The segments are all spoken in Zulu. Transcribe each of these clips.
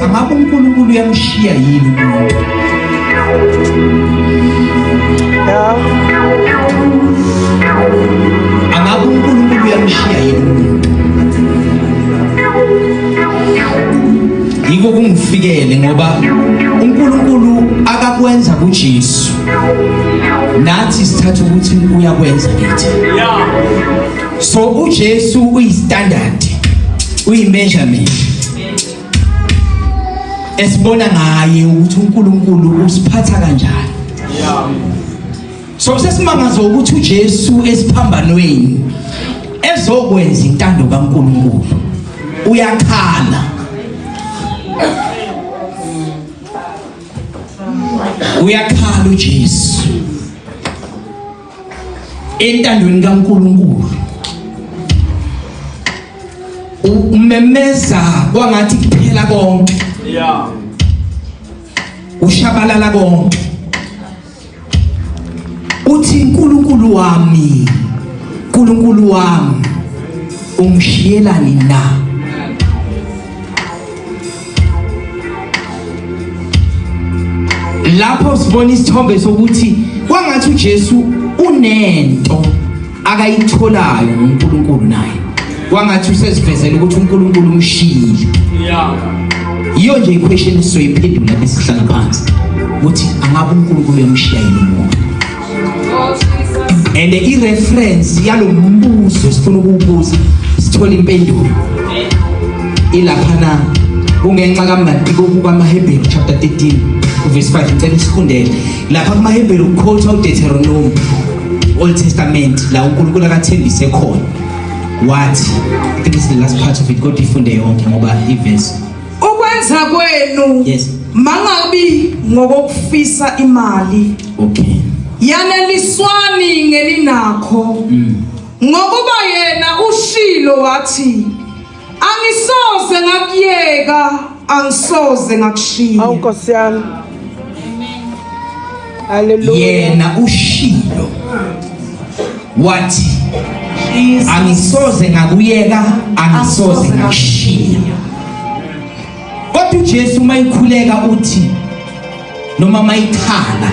angabe uNkulunkulu uyamshiya yini umuntu. Angabe uNkulunkulu uyamshiya yini umuntu. Yiko kungifikele ngoba uNkulunkulu akakwenza kuJesu. Nathi sithatha ukuthi uyakwenza kithi. So uJesu uyistandard, uyimeasurement. Esibona ngaye ukuthi uNkulunkulu usiphatha kanjani. So sesimangazo ukuthi uJesu esiphambanweni ezokwenza intando kaNkulunkulu. Uyakhala. Uyakhala uJesu. Entandweni kaNkulunkulu. Umemeza kwangathi kuphela konke. Ushabalala konke. Uthi uNkulunkulu wami, uNkulunkulu wami, ungishiyelani na? Lapho sibona isithombe sokuthi kwangathi uJesu unento akayitholayo uNkulunkulu naye. Kwangathi usesivezela ukuthi uNkulunkulu umshiyile. Iyo nje iquestion esizoyiphendula bese sihlala phansi. Ukuthi angabe uNkulunkulu uyamshiya yini umuntu. And i-reference yalombuzo sifuna ukubuza sithola impendulo. Ilaphana kungenxa kaMathi kukaMahebheru chapter 13 verse 5 ngicela isifundele. Lapha kuMahebheru quote uDeuteronomy Old Testament la uNkulunkulu akathembise khona. Wathi I think it's the last part of it kodwa ifunde yonke ngoba iverse. Ukwenza kwenu mangabi ngokufisa imali. Okay. Yaneliswani ngelinakho. Ngokuba yena ushilo wathi angisoze ngakuyeka angisoze ngakushiya. Nkosi yami. Hallelujah. Yena ushilo wathi angisoze ngakuyeka angisoze ngakushiya. Kodwa uJesu mayikhuleka uthi noma mayikhala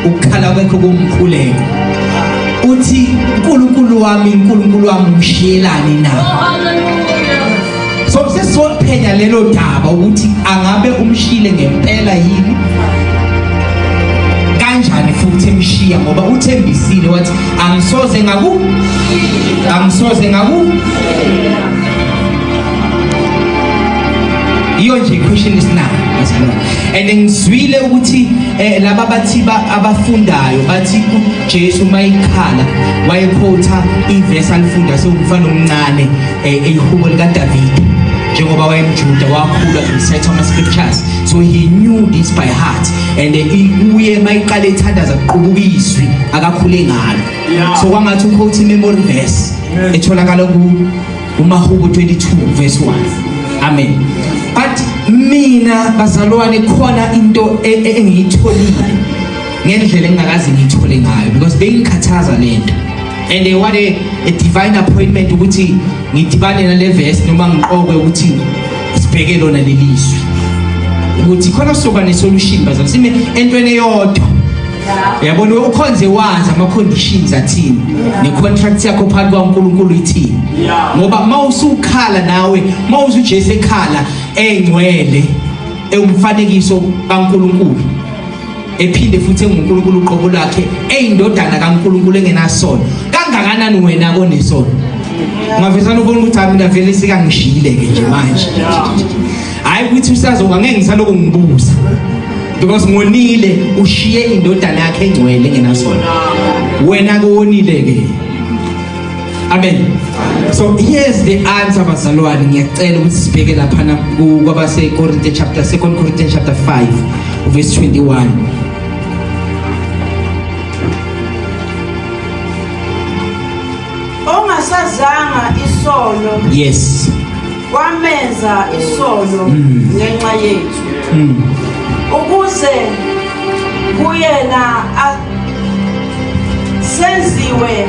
ukukhala kwakhe kumkhuleka uthi uNkulunkulu wami umshiyelani na? So sesizophenya lelo daba ukuthi angabe umshile ngempela yini kanjani futhi emshiya ngoba uthembisile wathi angisoze iyo nje question isinayo bazalwane. And ngizwile ukuthi laba bathi abafundayo bathi uJesu mayikhala wayequota iverse alifunda sokufana nomncane eyihubo likaDavid njengoba wayemjuda wakhula recite ama scriptures so he knew this by heart and uye mayiqala ethandaza kuqubuka izwi akakhule ngalo. So kwangathi uquote memory verse etholakala kuMahubo 22 verse 1. Amen. But mina bazalwane khona into engiyitholile ngendlela engakazi ngiyithole ngayo because bengikhathaza lento and what a divine appointment ukuthi ngidibane nale verse noma ngiqokwe ukuthi sibheke lona lelizwi ukuthi khona soba nesolution bazalwane sime entweni eyodwa. Yabona ukhonze wazi ama conditions athini necontract yakho phakathi kwaNkulunkulu ithini ngoba mawusukhala nawe mawusuJesu ekhala engcwele umfanekiso kaNkulunkulu ephinde futhi enguNkulunkulu uqobo lakhe eyindodana kaNkulunkulu engenasono kangakanani wena konesono ngavezana ubona ukuthi mina vele sikangishiyile ke nje manje hayi ukuthi usazoba ngeke ngisaloku ngibuza because ngonile ushiye indodana yakhe engcwele engenasono wena konile ke. Amen. So here's the answer bazalwane ngiyacela ukuthi sibheke lapha na kwabase Corinthians chapter 2 Corinthians chapter 5 verse 21. Ongasazanga isono. Yes. Wamenza isono ngenxa yethu. Ukuze kuyena senziwe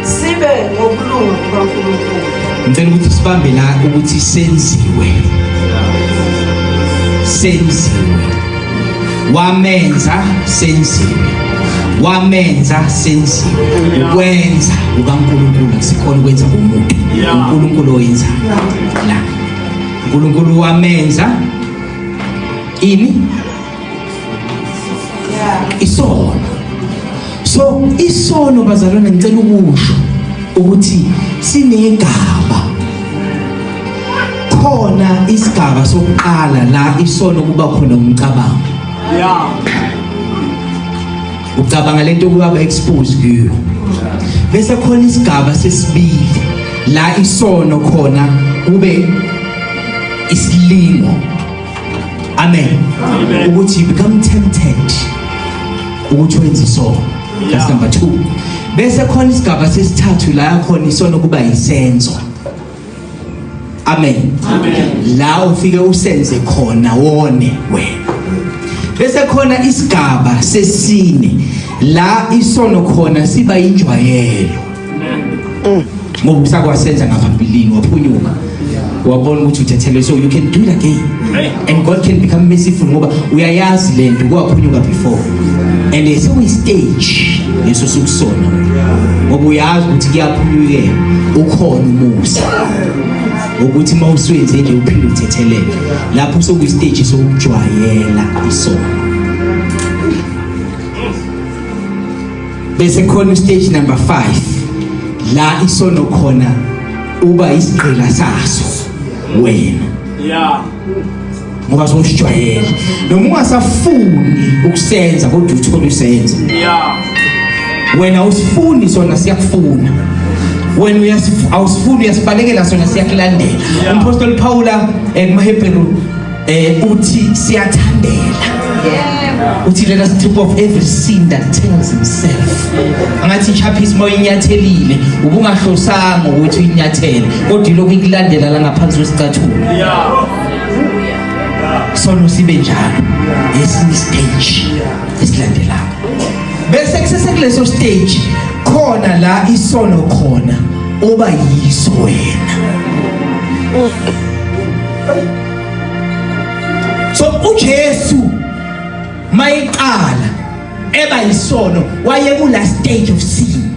sibe ngobulungu kaNkulunkulu. Ngicela ukuthi sibambe la ukuthi senziwe. senziwe, wamenza senziwe, wamenza senziwe. Ukwenza ukaNkulunkulu akusikhona ukwenza komuntu, uNkulunkulu owenza la. uNkulunkulu wamenza ini isono. So isono bazalwane ngicela ukusho ukuthi sinegaba. Khona isigaba sokuqala la isono kuba khona umcabango. Ucabanga lento kuba expose kuyo. Bese khona isigaba sesibili la isono khona kube isilingo. Amen. Ukuthi you become tempted ukuthi wenze isono. That's number 2. Bese khona isigaba sesithathu la khona isono kuba isenzo. Amen. La ufike usenze khona wone wena. Bese khona isigaba sesine la isono khona siba injwayelo. Ngoba usakwasenza ngaphambilini waphunyuka. Wabona ukuthi uthethelwe, so you can do it again. And God can become merciful ngoba uyayazi lento kwaphunyuka before. And there's always stage leso sokusona. Ngoba uyazi ukuthi kuyaphunyuke ukhona umusa. Ukuthi mawuswenze nje uphinde uthetheleke. Lapho sokuyi stage sokujwayela isono. Bese khona stage number 5 la isono khona uba isigqila saso wena. Ngoba sowusijwayele noma ungasafuni ukusenza kodwa uthola usenza. Wena usifuni sona siyakufuna. Wena awusifuni uyasibalekela sona siyakulandela. Umpostoli Paula kumaHebrew uthi siyathandela. Uthi let us strip off every sin that tells himself. Angathi ichaphisi moyinyathelile ubungahlosanga ukuthi uyinyathele kodwa lokhu ikulandela la ngaphansi kwesicathulo. Sono sibe njalo esinye stage esilandelayo. Bese kusesekuleso stage khona la isono khona oba yiso wena. So uJesu mayiqala eba isono waye kula stage of sin.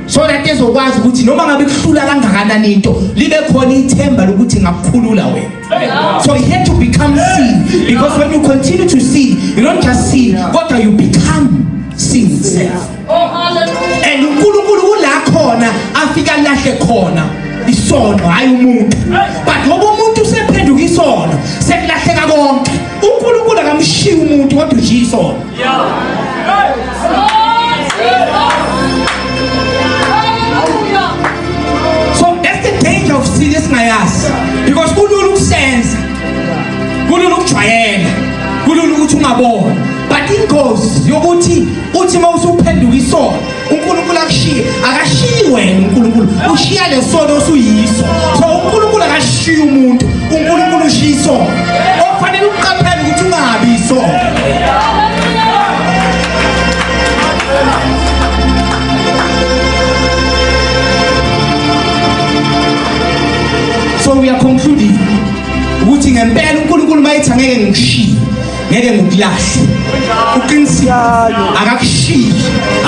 So that ezokwazi ukuthi noma ngabe kuhlula kangakanani into libe khona ithemba lokuthi ngakukhulula wena. So he had to become sin, because when you continue to sin you don't just sin but you become sin itself. And uNkulunkulu kula khona afika lahle khona isono hayi umuntu. But ngoba umuntu usephenduka isono sekulahleka konke. uNkulunkulu akamshiya umuntu kodwa ushiya isono. So that's the danger of sin esingayazi, because kulula ukusenza, kulula ukujwayela, kulula ukuthi ungabona. But ingozi yokuthi uthi mawusuphenduka isono uNkulunkulu akushiye, akashiyi wena uNkulunkulu, ushiya lesono osuyiso. So uNkulunkulu akashiya umuntu, uNkulunkulu ushiya isono. Okufanele uqaphele ukuthi ungabi isono. So we are concluding ukuthi ngempela uNkulunkulu mayithi angeke ngikushiye, ngeke ngikulahle. Uqinisile akakushiyi,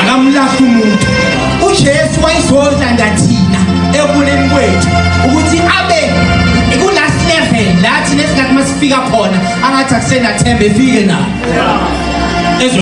akamlahli umuntu. uJesu wayizolanda thina ekuleni kwethu ukuthi abe ku last level lathi nesingathi masifika khona angathi akusena themba efike nayo.